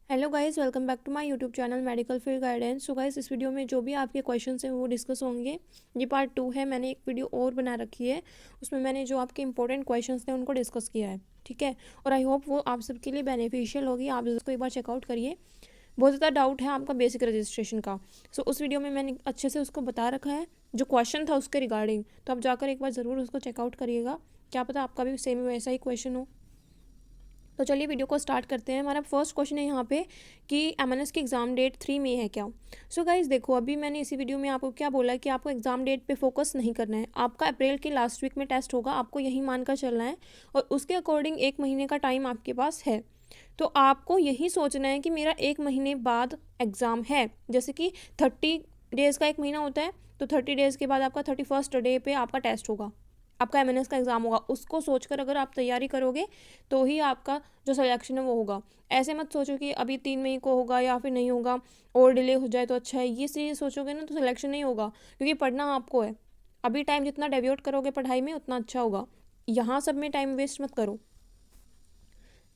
Hello guys, welcome back to my YouTube channel medical field guidance. So guys, इस video में जो भी आपके क्वेश्चंस हैं वो डिस्कस होंगे। ये पार्ट 2 है। मैंने एक वीडियो और बना रखी है, उसमें मैंने जो आपके इंपॉर्टेंट क्वेश्चंस थे उनको डिस्कस किया है, ठीक है। और आई होप वो आप सबके लिए बेनिफिशियल होगी। आप उसको एक बार चेकआउट करिए। बहुत ज़्यादा डाउट है आपका बेसिक रजिस्ट्रेशन का, सो उस वीडियो में मैंने अच्छे से उसको बता रखा है, जो क्वेश्चन था उसके रिगार्डिंग। तो आप जाकर एक बार ज़रूर उसको चेकआउट करिएगा, क्या पता आपका भी सेम वैसा ही क्वेश्चन हो। तो चलिए वीडियो को स्टार्ट करते हैं। हमारा फर्स्ट क्वेश्चन है यहाँ पे कि एमएनएस की एग्ज़ाम डेट 3 मई है क्या। सो गाइस देखो, अभी मैंने इसी वीडियो में आपको क्या बोला है कि आपको एग्ज़ाम डेट पे फोकस नहीं करना है। आपका अप्रैल के लास्ट वीक में टेस्ट होगा, आपको यही मानकर चलना है और उसके अकॉर्डिंग 1 महीने का टाइम आपके पास है। तो आपको यही सोचना है कि मेरा 1 महीने बाद एग्ज़ाम है। जैसे कि 30 डेज़ का 1 महीना होता है, तो 30 डेज़ के बाद आपका 31st डे पे आपका टेस्ट होगा, आपका एमएनएस का एग्ज़ाम होगा। उसको सोचकर अगर आप तैयारी करोगे तो ही आपका जो सिलेक्शन है वो होगा। ऐसे मत सोचो कि अभी 3 मई को होगा या फिर नहीं होगा, और डिले हो जाए तो अच्छा है। ये चीज़ सोचोगे ना तो सिलेक्शन नहीं होगा, क्योंकि पढ़ना आपको है। अभी टाइम जितना डेवोट करोगे पढ़ाई में उतना अच्छा होगा। यहाँ सब में टाइम वेस्ट मत करो।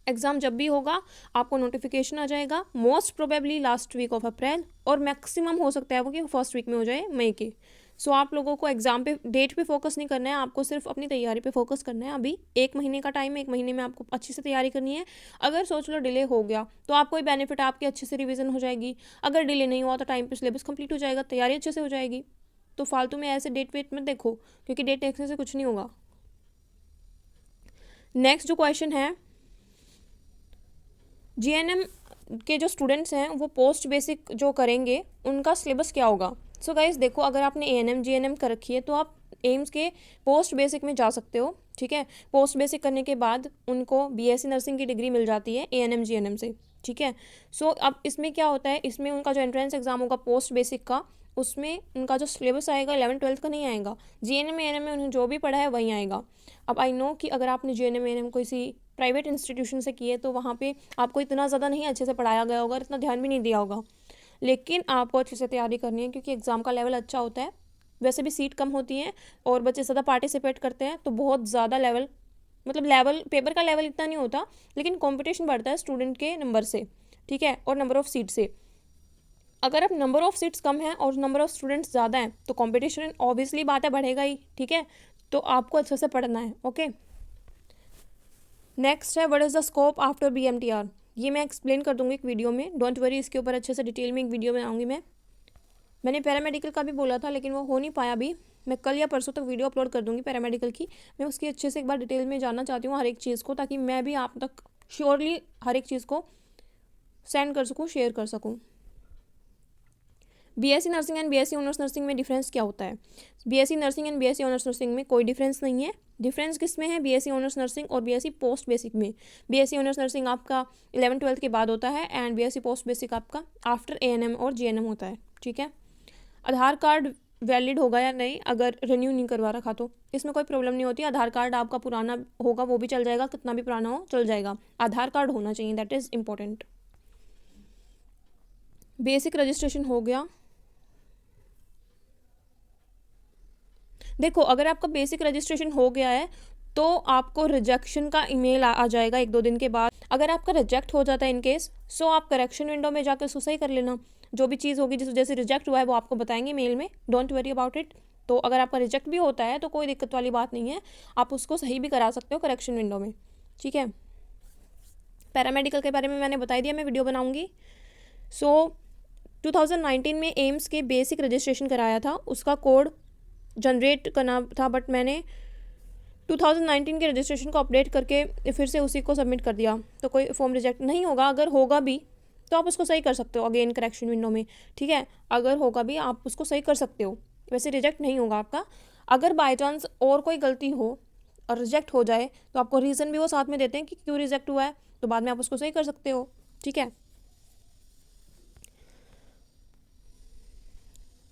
एग्ज़ाम जब भी होगा आपको नोटिफिकेशन आ जाएगा, most probably last week of April, और मैक्सिमम हो सकता है वो कि फर्स्ट वीक में हो जाए मई के। सो आप लोगों को एग्ज़ाम पे डेट पे फोकस नहीं करना है, आपको सिर्फ अपनी तैयारी पे फोकस करना है। अभी 1 महीने का टाइम है, 1 महीने में आपको अच्छे से तैयारी करनी है। अगर सोच लो डिले हो गया तो आपको ही बेनिफिट, आपकी अच्छे से रिविजन हो जाएगी। अगर डिले नहीं हुआ तो टाइम पे सिलेबस कंप्लीट हो जाएगा, तैयारी अच्छे से हो जाएगी। तो फालतू में ऐसे डेट वेट मत देखो, क्योंकि डेट देखने से कुछ नहीं होगा। नेक्स्ट जो क्वेश्चन है, जीएनएम के जो स्टूडेंट्स हैं वो पोस्ट बेसिक जो करेंगे उनका सिलेबस क्या होगा। सो गाइस देखो, अगर आपने एएनएम जीएनएम कर रखी है तो आप एम्स के पोस्ट बेसिक में जा सकते हो, ठीक है। पोस्ट बेसिक करने के बाद उनको बीएससी नर्सिंग की डिग्री मिल जाती है एएनएम जीएनएम से, ठीक है। सो अब इसमें क्या होता है, इसमें उनका जो एंट्रेंस एग्जाम होगा पोस्ट बेसिक का, उसमें उनका जो सिलेबस आएगा 11th-12th का नहीं आएगा। जीएनएम एएनएम में उन्होंने जो भी पढ़ा है वही आएगा। अब आई नो कि अगर आपने जीएनएम एएनएम किसी प्राइवेट इंस्टीट्यूशन से किए तो वहाँ पे आपको इतना ज़्यादा नहीं अच्छे से पढ़ाया गया होगा, इतना ध्यान भी नहीं दिया होगा। लेकिन आपको अच्छे से तैयारी करनी है, क्योंकि एग्ज़ाम का लेवल अच्छा होता है। वैसे भी सीट कम होती हैं और बच्चे ज़्यादा पार्टिसिपेट करते हैं, तो बहुत ज़्यादा लेवल, मतलब लेवल पेपर का लेवल इतना नहीं होता, लेकिन कंपटीशन बढ़ता है स्टूडेंट के नंबर से, ठीक है, और नंबर ऑफ़ सीट से। अगर अब नंबर ऑफ़ सीट्स कम है और नंबर ऑफ़ स्टूडेंट्स ज़्यादा हैं तो कंपटीशन ऑब्वियसली बात है बढ़ेगा ही, ठीक है। तो आपको अच्छे से पढ़ना है, ओके। नेक्स्ट है, what is the scope after BMTR. ये मैं एक्सप्लेन कर दूंगी एक वीडियो में, डोंट वरी, इसके ऊपर अच्छे से डिटेल में एक वीडियो बनाऊंगी मैंने पैरामेडिकल का भी बोला था लेकिन वो हो नहीं पाया। अभी मैं कल या परसों तक वीडियो अपलोड कर दूंगी पैरामेडिकल की। मैं उसकी अच्छे से एक बार डिटेल में जानना चाहती हूँ हर एक चीज़ को, ताकि मैं भी आप तक श्योरली हर एक चीज़ को सेंड कर सकूँ, शेयर कर सकूँ। BSc nursing and BSc honours nursing में डिफरेंस क्या होता है। BSc nursing and BSc honours nursing में कोई डिफरेंस नहीं है। डिफरेंस किस में है, बीएससी ऑनर्स नर्सिंग और बीएससी पोस्ट बेसिक में। बीएससी ऑनर्स नर्सिंग आपका 11th-12th के बाद होता है, एंड बीएससी पोस्ट बेसिक आपका आफ्टर एएनएम और जीएनएम होता है, ठीक है। आधार कार्ड वैलिड होगा या नहीं, अगर रिन्यू नहीं करवा रखा तो इसमें कोई प्रॉब्लम नहीं होती। आधार कार्ड आपका पुराना होगा वो भी चल जाएगा, कितना भी पुराना हो चल जाएगा, आधार कार्ड होना चाहिए, that is important. Basic registration हो गया। देखो, अगर आपका बेसिक रजिस्ट्रेशन हो गया है तो आपको रिजेक्शन का ईमेल आ जाएगा 1-2 दिन के बाद। अगर आपका रिजेक्ट हो जाता है इन केस, सो आप करेक्शन विंडो में जाकर उसको सही कर लेना। जो भी चीज़ होगी जैसे रिजेक्ट हुआ है वो आपको बताएंगे मेल में, डोंट वरी अबाउट इट। तो अगर आपका रिजेक्ट भी होता है तो कोई दिक्कत वाली बात नहीं है, आप उसको सही भी करा सकते हो करेक्शन विंडो में, ठीक है। पैरामेडिकल के बारे में मैंने बता दिया, मैं वीडियो बनाऊंगी। सो 2019 में एम्स के बेसिक रजिस्ट्रेशन कराया था, उसका कोड जनरेट करना था, बट मैंने 2019 के रजिस्ट्रेशन को अपडेट करके फिर से उसी को सबमिट कर दिया, तो कोई फॉर्म रिजेक्ट नहीं होगा। अगर होगा भी तो आप उसको सही कर सकते हो अगेन करेक्शन विंडो में, ठीक है। अगर होगा भी आप उसको सही कर सकते हो, वैसे रिजेक्ट नहीं होगा आपका। अगर बाई चांस और कोई गलती हो और रिजेक्ट हो जाए तो आपको रीज़न भी वो साथ में देते हैं कि क्यों रिजेक्ट हुआ है, तो बाद में आप उसको सही कर सकते हो, ठीक है।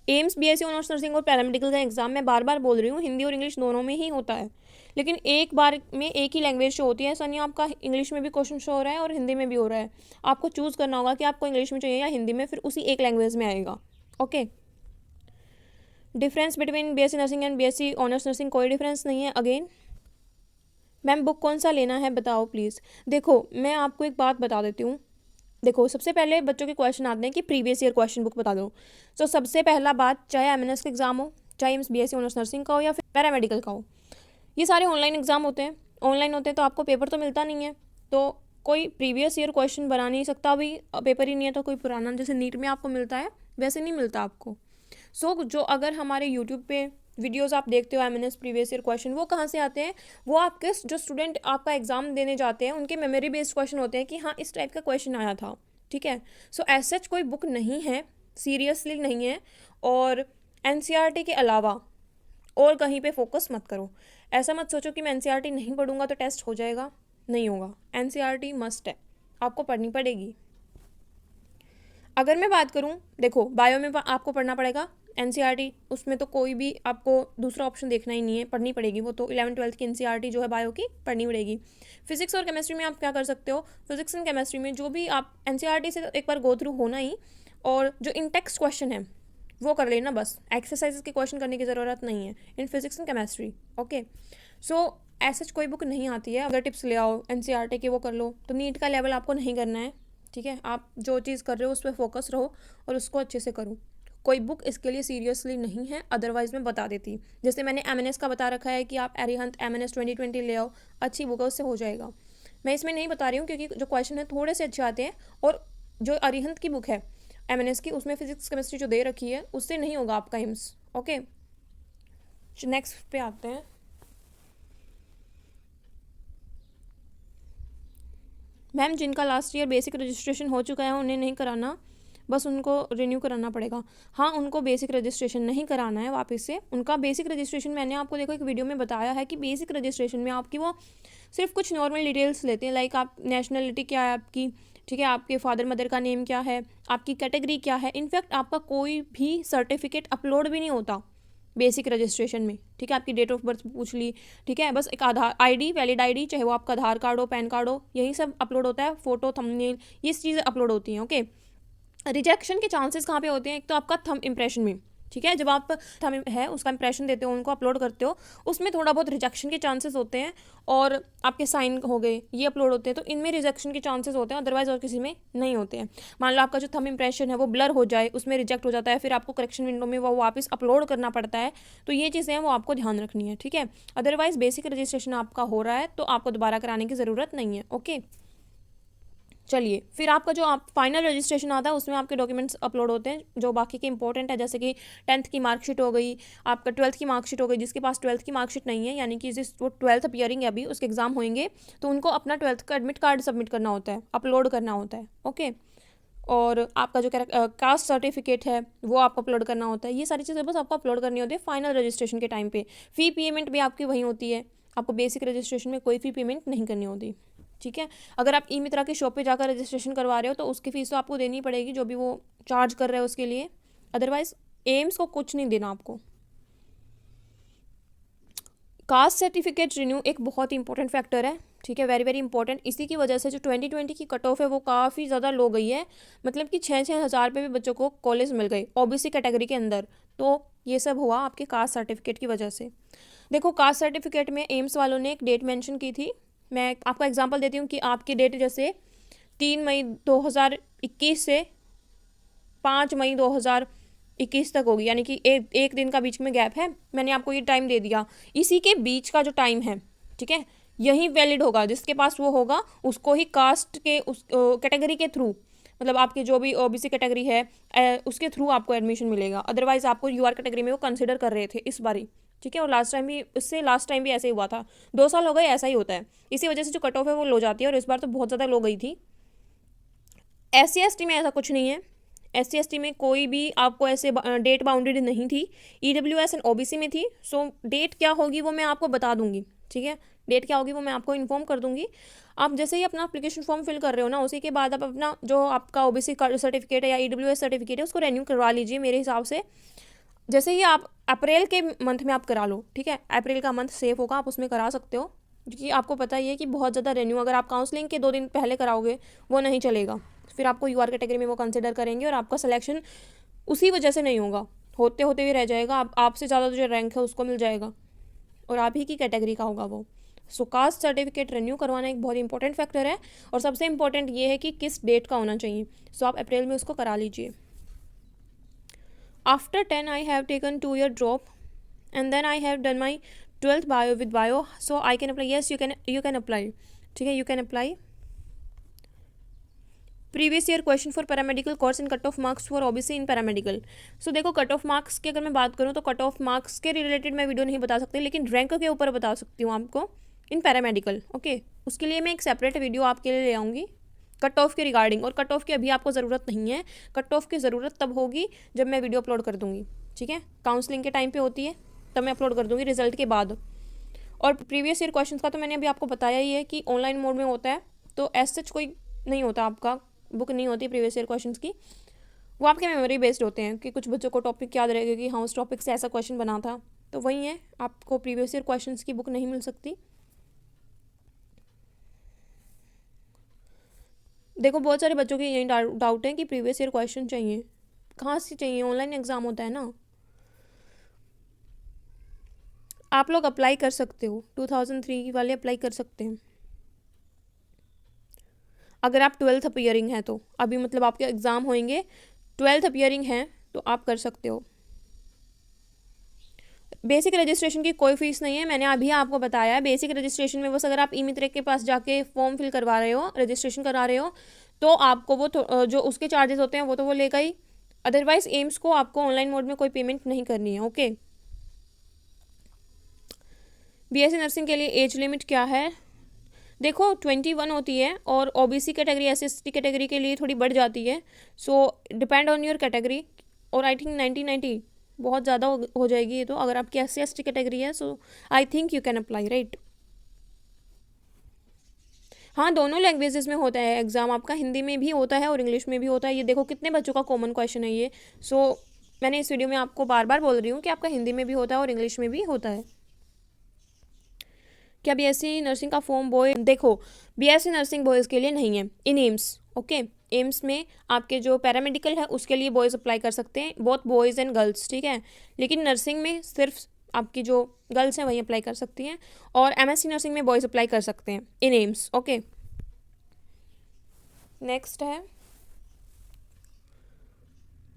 एम्स बीएससी ऑनर्स नर्सिंग और पैरामेडिकल का एग्जाम मैं बार बार बोल रही हूँ, हिंदी और इंग्लिश दोनों में ही होता है, लेकिन एक बार में एक ही लैंग्वेज शो होती है। ऐसा नहीं आपका इंग्लिश में भी क्वेश्चन शो हो रहा है और हिंदी में भी हो रहा है। आपको चूज़ करना होगा कि आपको इंग्लिश में चाहिए या हिंदी में, फिर उसी एक लैंग्वेज में आएगा, okay. Difference between BSc nursing and BSc honours nursing, कोई डिफरेंस नहीं है अगेन। मैम बुक कौन सा लेना है बताओ प्लीज़। देखो, मैं आपको एक बात बता देती हूँ, देखो सबसे पहले बच्चों के क्वेश्चन आते हैं कि प्रीवियस ईयर क्वेश्चन बुक बता दो। सो सबसे पहला बात, चाहे एमएनएस का एग्जाम हो, चाहे बीएससी ऑनर्स नर्सिंग का हो या फिर पैरामेडिकल का हो, ये सारे ऑनलाइन एग्जाम होते हैं। ऑनलाइन होते हैं तो आपको पेपर तो मिलता नहीं है, तो कोई प्रीवियस ईयर क्वेश्चन बना नहीं सकता। अभी पेपर ही नहीं है तो कोई पुराना, जैसे नीट में आपको मिलता है वैसे नहीं मिलता आपको। सो जो अगर हमारे यूट्यूब पे वीडियोस आप देखते हो एमएनएस प्रीवियस ईयर क्वेश्चन, वो कहाँ से आते हैं? वो आपके जो स्टूडेंट आपका एग्जाम देने जाते हैं उनके मेमोरी बेस्ड क्वेश्चन होते हैं कि हाँ इस टाइप का क्वेश्चन आया था, ठीक है। सो एज सच कोई बुक नहीं है, सीरियसली नहीं है। और एनसीईआरटी के अलावा और कहीं पे फोकस मत करो। ऐसा मत सोचो कि मैं एनसीईआरटी नहीं पढ़ूंगा तो टेस्ट हो जाएगा, नहीं होगा। एनसीईआरटी मस्ट है, आपको पढ़नी पड़ेगी। अगर मैं बात करूं, देखो बायो में आपको पढ़ना पड़ेगा एनसीईआरटी, उसमें तो कोई भी आपको दूसरा ऑप्शन देखना ही नहीं है, पढ़नी पड़ेगी वो तो। 11th-12th की एनसीईआरटी जो है बायो की पढ़नी पड़ेगी। फिजिक्स और केमिस्ट्री में आप क्या कर सकते हो? फिजिक्स एंड केमिस्ट्री में जो भी आप एनसीईआरटी से एक बार गो थ्रू होना ही, और जो इन टेक्स्ट क्वेश्चन है वो कर लेना बस। एक्सरसाइजेस के क्वेश्चन करने की ज़रूरत नहीं है in physics and chemistry, okay. So ऐसा कोई बुक नहीं आती है, अगर टिप्स ले आओ एनसीईआरटी के वो कर लो, तो नीट का लेवल आपको नहीं करना है, ठीक है। आप जो चीज़ कर रहे हो उस पर फोकस रहो और उसको अच्छे से करो। कोई बुक इसके लिए सीरियसली नहीं है, अदरवाइज मैं बता देती। जैसे मैंने एमएनएस का बता रखा है कि आप अरिहंत एमएनएस 2020 ले आओ, अच्छी बुक है, उससे हो जाएगा। मैं इसमें नहीं बता रही हूँ क्योंकि जो क्वेश्चन है थोड़े से अच्छे आते हैं, और जो अरिहंत की बुक है एमएनएस की, उसमें फिजिक्स केमिस्ट्री जो दे रखी है उससे नहीं होगा आपका एम्स, ओके। नेक्स्ट पे आते हैं। मैम जिनका लास्ट ईयर बेसिक रजिस्ट्रेशन हो चुका है उन्हें नहीं कराना, बस उनको रिन्यू कराना पड़ेगा। हाँ, उनको बेसिक रजिस्ट्रेशन नहीं कराना है वापस से। उनका बेसिक रजिस्ट्रेशन मैंने आपको देखो एक वीडियो में बताया है कि बेसिक रजिस्ट्रेशन में आपकी वो सिर्फ कुछ नॉर्मल डिटेल्स लेते हैं, लाइक आप नेशनलिटी क्या है आपकी, ठीक है, आपके फादर मदर का नेम क्या है, आपकी कैटेगरी क्या है। इनफैक्ट आपका कोई भी सर्टिफिकेट अपलोड भी नहीं होता बेसिक रजिस्ट्रेशन में, ठीक है। आपकी डेट ऑफ बर्थ पूछ ली, ठीक है, बस एक आधार आईडी, वैलिड आईडी, चाहे वो आपका आधार कार्ड हो, पैन कार्ड हो, यही सब अपलोड होता है। फोटो, थंबनेल, ये चीज़ें अपलोड होती हैं, ओके। रिजेक्शन के चांसेस कहाँ पे होते हैं? एक तो आपका थंब इंप्रेशन में, ठीक है, जब आप थंब है उसका इंप्रेशन देते हो, उनको अपलोड करते हो, उसमें थोड़ा बहुत रिजेक्शन के चांसेस होते हैं। और आपके साइन हो गए, ये अपलोड होते हैं, तो इनमें रिजेक्शन के चांसेस होते हैं, अदरवाइज और किसी में नहीं होते हैं। मान लो आपका जो थंब इंप्रेशन है वो ब्लर हो जाए, उसमें रिजेक्ट हो जाता है, फिर आपको करेक्शन विंडो में वो वापस अपलोड करना पड़ता है। तो ये चीज़ें हैं वो आपको ध्यान रखनी है, ठीक है। अदरवाइज बेसिक रजिस्ट्रेशन आपका हो रहा है तो आपको दोबारा कराने की ज़रूरत नहीं है, ओके। चलिए, फिर आपका जो आप फाइनल रजिस्ट्रेशन आता है उसमें आपके डॉक्यूमेंट्स अपलोड होते हैं जो बाकी के इंपॉर्टेंट है, जैसे कि 10th की मार्कशीट हो गई, आपका 12th की मार्कशीट हो गई। जिसके पास 12th की मार्कशीट नहीं है, यानी कि जिस वो 12th अपीयरिंग है अभी, उसके एग्जाम होंगे, तो उनको अपना 12th का एडमिट कार्ड सबमिट करना होता है, अपलोड करना होता है, ओके। और आपका जो कास्ट सर्टिफिकेट है वो आपको अपलोड करना होता है। ये सारी चीज़ें बस आपको अपलोड करनी होती है फाइनल रजिस्ट्रेशन के टाइम पे। फ़ी पेमेंट भी आपकी वहीं होती है, आपको बेसिक रजिस्ट्रेशन में कोई फ़ी पेमेंट नहीं करनी होती, ठीक है। अगर आप ई मित्रा के शॉप पे जाकर रजिस्ट्रेशन करवा रहे हो तो उसकी फ़ीस तो आपको देनी पड़ेगी, जो भी वो चार्ज कर रहे हैं उसके लिए। अदरवाइज एम्स को कुछ नहीं देना आपको। कास्ट सर्टिफिकेट रिन्यू एक बहुत ही इंपॉर्टेंट फैक्टर है, ठीक है, वेरी वेरी इंपॉर्टेंट। इसी की वजह से जो 2020 की कट ऑफ है वो काफ़ी ज़्यादा लो गई है, मतलब कि 6-6 हज़ार पे भी बच्चों को कॉलेज मिल गए ओबीसी कैटेगरी के अंदर। तो ये सब हुआ आपके कास्ट सर्टिफिकेट की वजह से। देखो कास्ट सर्टिफिकेट में एम्स वालों ने एक डेट मेंशन की थी। मैं आपका एग्जांपल देती हूँ कि आपकी डेट जैसे 3 मई 2021 से 5 मई 2021 तक होगी, यानी कि एक दिन का बीच में गैप है। मैंने आपको ये टाइम दे दिया, इसी के बीच का जो टाइम है, ठीक है, यही वैलिड होगा। जिसके पास वो होगा उसको ही कास्ट के उस कैटेगरी के थ्रू, मतलब आपकी जो भी ओबीसी कैटेगरी है उसके थ्रू आपको एडमिशन मिलेगा। अदरवाइज आपको यूआर कैटेगरी में वो कंसिडर कर रहे थे इस बारी, ठीक है। और लास्ट टाइम भी ऐसे ही हुआ था, 2 साल हो गए, ऐसा ही होता है। इसी वजह से जो कट ऑफ है वो लो जाती है, और इस बार तो बहुत ज़्यादा लो गई थी। SC/ST में ऐसा कुछ नहीं है। SC/ST में कोई भी आपको ऐसे डेट बाउंडेड नहीं थी। EWS एंड OBC में थी। सो डेट क्या होगी वो मैं आपको बता दूंगी, ठीक है, डेट क्या होगी वो मैं आपको इन्फॉर्म कर दूंगी। आप जैसे ही अपना एप्लीकेशन फॉर्म फिल कर रहे हो ना, उसी के बाद आप अपना जो आपका OBC सर्टिफिकेट है या EWS सर्टिफिकेट है उसको रेन्यू करवा लीजिए मेरे हिसाब से। जैसे ही आप अप्रैल के मंथ में आप करा लो, ठीक है, अप्रैल का मंथ सेफ होगा, आप उसमें करा सकते हो। क्योंकि आपको पता ही है कि बहुत ज़्यादा रेन्यू अगर आप काउंसलिंग के 2 दिन पहले कराओगे वो नहीं चलेगा, फिर आपको यूआर कैटेगरी में वो कंसिडर करेंगे और आपका सिलेक्शन उसी वजह से नहीं होगा, होते होते भी रह जाएगा। आपसे ज़्यादा जो रैंक है उसको मिल जाएगा और आप ही की कैटेगरी का होगा वो। सो कास्ट सर्टिफिकेट रिन्यू करवाना एक बहुत इंपॉर्टेंट फैक्टर है, और सबसे इंपॉर्टेंट ये है कि किस डेट का होना चाहिए। सो आप अप्रैल में उसको करा लीजिए। After 10 I have taken 2 year drop and then I have done my 12th bio with bio, so I can apply. Yes, you can apply. ठीक है, you can apply. Previous year question for paramedical course in cut off marks for OBC in paramedical. So देखो, cut off marks की अगर मैं बात करूँ तो cut off marks के रिलेटेड मैं वीडियो नहीं बता सकती, लेकिन रैंक के ऊपर बता सकती हूँ आपको इन पैरामेडिकल। ओके, उसके लिए मैं एक सेपरेट वीडियो आपके लिए ले आऊँगी कट ऑफ के रिगार्डिंग। और कट ऑफ की अभी आपको ज़रूरत नहीं है, कट ऑफ की ज़रूरत तब होगी जब मैं वीडियो अपलोड कर दूँगी। ठीक है, काउंसलिंग के टाइम पे होती है, तब मैं अपलोड कर दूँगी रिजल्ट के बाद। और प्रीवियस ईयर क्वेश्चन का तो मैंने अभी आपको बताया ही है कि ऑनलाइन मोड में होता है, तो एज सच कोई नहीं होता, आपका बुक नहीं होती प्रीवियस ईयर क्वेश्चंस की। वो आपके मेमोरी बेस्ड होते हैं कि कुछ बच्चों को टॉपिक याद रहेगा कि हाँ उस टॉपिक से ऐसा क्वेश्चन बना था, तो वही है, आपको प्रीवियस ईयर क्वेश्चंस की बुक नहीं मिल सकती। देखो, बहुत सारे बच्चों के यही डाउट है कि प्रीवियस ईयर क्वेश्चन चाहिए, कहाँ से चाहिए, ऑनलाइन एग्जाम होता है ना। आप लोग अप्लाई कर सकते हो, 2003 वाले अप्लाई कर सकते हैं अगर आप 12th अपीयरिंग हैं तो। अभी मतलब आपके एग्ज़ाम होंगे, 12th अपीयरिंग हैं तो आप कर सकते हो। बेसिक रजिस्ट्रेशन की कोई फीस नहीं है, मैंने अभी आपको बताया है। बेसिक रजिस्ट्रेशन में बस अगर आप ई मित्र के पास जाके फॉर्म फिल करवा रहे हो, रजिस्ट्रेशन करा रहे हो, तो आपको वो जो उसके चार्जेस होते हैं वो तो वो लेगा ही। अदरवाइज एम्स को आपको ऑनलाइन मोड में कोई पेमेंट नहीं करनी है। ओके, बीएससी नर्सिंग के लिए एज लिमिट क्या है? देखो, 21 होती है, और ओबीसी कैटेगरी एससी कैटेगरी के लिए थोड़ी बढ़ जाती है। सो डिपेंड ऑन योर कैटेगरी। और आई थिंक 1990 बहुत ज़्यादा हो जाएगी ये तो, अगर आपकी SC/ST कैटेगरी है। So I think you can apply, right. हाँ, दोनों लैंग्वेजेस में होता है एग्ज़ाम आपका, हिंदी में भी होता है और इंग्लिश में भी होता है। ये देखो कितने बच्चों का कॉमन क्वेश्चन है ये। सो मैंने इस वीडियो में आपको बार बार बोल रही हूँ कि आपका हिंदी में भी होता है और इंग्लिश में भी होता है। क्या बीएससी नर्सिंग का फॉर्म बॉय? देखो, बीएससी नर्सिंग बॉयज़ के लिए नहीं है इन एम्स। ओके, एम्स में आपके जो पैरामेडिकल है उसके लिए बॉयज़ अप्लाई कर सकते हैं, बोथ बॉयज़ एंड गर्ल्स। ठीक है, लेकिन नर्सिंग में सिर्फ आपकी जो गर्ल्स हैं वही अप्लाई कर सकती हैं, और एमएससी नर्सिंग में बॉयज़ अप्लाई कर सकते हैं इन एम्स। ओके, नेक्स्ट है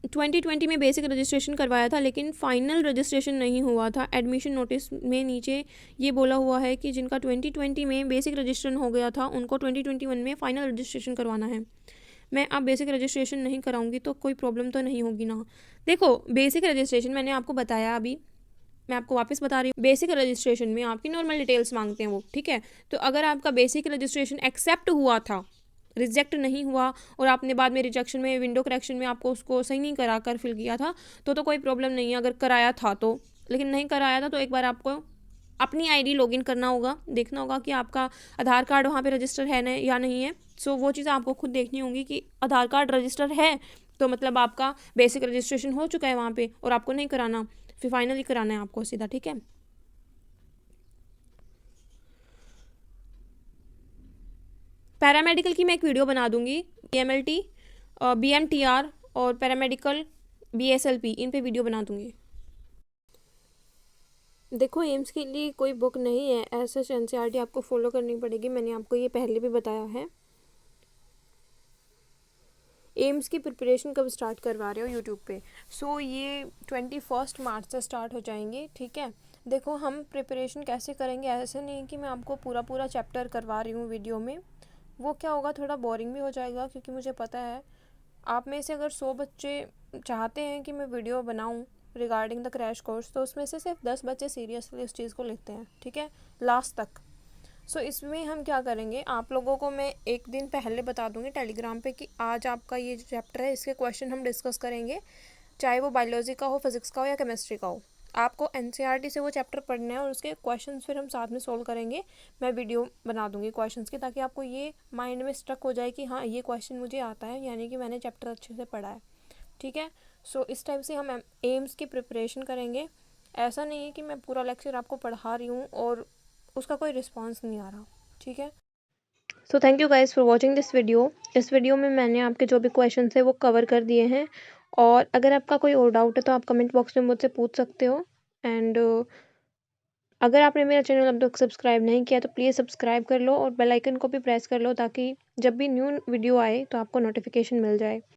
2020 में बेसिक रजिस्ट्रेशन करवाया था, लेकिन फाइनल रजिस्ट्रेशन नहीं हुआ था। एडमिशन नोटिस में नीचे ये बोला हुआ है कि जिनका 2020 में बेसिक रजिस्ट्रेशन हो गया था उनको 2021 में फ़ाइनल रजिस्ट्रेशन करवाना है। मैं अब बेसिक रजिस्ट्रेशन नहीं कराऊंगी तो कोई प्रॉब्लम तो नहीं होगी ना। देखो, बेसिक रजिस्ट्रेशन मैंने आपको बताया, अभी मैं आपको वापस बता रही हूँ। बेसिक रजिस्ट्रेशन में आपकी नॉर्मल डिटेल्स मांगते हैं वो, ठीक है। तो अगर आपका बेसिक रजिस्ट्रेशन एक्सेप्ट हुआ था, रिजेक्ट नहीं हुआ, और आपने बाद में रिजेक्शन में विंडो करेक्शन में आपको उसको सही नहीं करा कर फिल किया था, तो कोई प्रॉब्लम नहीं है। अगर कराया था तो, लेकिन नहीं कराया था तो एक बार आपको अपनी आईडी लॉगिन करना होगा, देखना होगा कि आपका आधार कार्ड वहाँ पे रजिस्टर है ना या नहीं है। सो वो चीज़ें आपको खुद देखनी होंगी कि आधार कार्ड रजिस्टर है तो मतलब आपका बेसिक रजिस्ट्रेशन हो चुका है वहाँ पे, और आपको नहीं कराना, फिर फाइनली कराना है आपको सीधा। ठीक है, पैरामेडिकल की मैं एक वीडियो बना दूंगी, BMLT, BMTR और पैरामेडिकल BSLP, इन पे वीडियो बना दूंगी। देखो, एम्स के लिए कोई बुक नहीं है, ऐसे NCERT आपको फॉलो करनी पड़ेगी, मैंने आपको ये पहले भी बताया है। एम्स की प्रिपरेशन कब स्टार्ट करवा रहे हो यूट्यूब पे? सो ये 21 मार्च से स्टार्ट हो जाएंगे। ठीक है, देखो हम प्रिपरेशन कैसे करेंगे, ऐसे नहीं कि मैं आपको पूरा पूरा चैप्टर करवा रही हूँ वीडियो में, वो क्या होगा, थोड़ा बोरिंग भी हो जाएगा, क्योंकि मुझे पता है आप में से अगर 100 बच्चे चाहते हैं कि मैं वीडियो बनाऊँ रिगार्डिंग द क्रैश कोर्स, तो उसमें से सिर्फ 10 बच्चे सीरियसली उस चीज़ को लेते हैं। ठीक है, लास्ट तक। सो इसमें हम क्या करेंगे, आप लोगों को मैं एक दिन पहले बता दूंगी टेलीग्राम पे कि आज आपका ये जो चैप्टर है इसके क्वेश्चन हम डिस्कस करेंगे, चाहे वो बायोलॉजी का हो, फिजिक्स का हो या केमिस्ट्री का हो। आपको NCERT से वो चैप्टर पढ़ना है और उसके क्वेश्चंस फिर हम साथ में सोल्व करेंगे। मैं वीडियो बना दूंगी क्वेश्चंस की, ताकि आपको ये माइंड में स्टक हो जाए कि हाँ ये क्वेश्चन मुझे आता है, यानी कि मैंने चैप्टर अच्छे से पढ़ा है। ठीक है, सो इस टाइप से हम एम्स की प्रिपरेशन करेंगे। ऐसा नहीं है कि मैं पूरा लेक्चर आपको पढ़ा रही हूँ और उसका कोई रिस्पॉन्स नहीं आ रहा। ठीक है, so thank you guys for watching this video. इस वीडियो में मैंने आपके जो भी क्वेश्चन है वो कवर कर दिए हैं, और अगर आपका कोई और डाउट है तो आप कमेंट बॉक्स में मुझसे पूछ सकते हो। एंड अगर आपने मेरा चैनल अब तक सब्सक्राइब नहीं किया तो प्लीज़ सब्सक्राइब कर लो और बेल आइकन को भी प्रेस कर लो ताकि जब भी न्यू वीडियो आए तो आपको नोटिफिकेशन मिल जाए।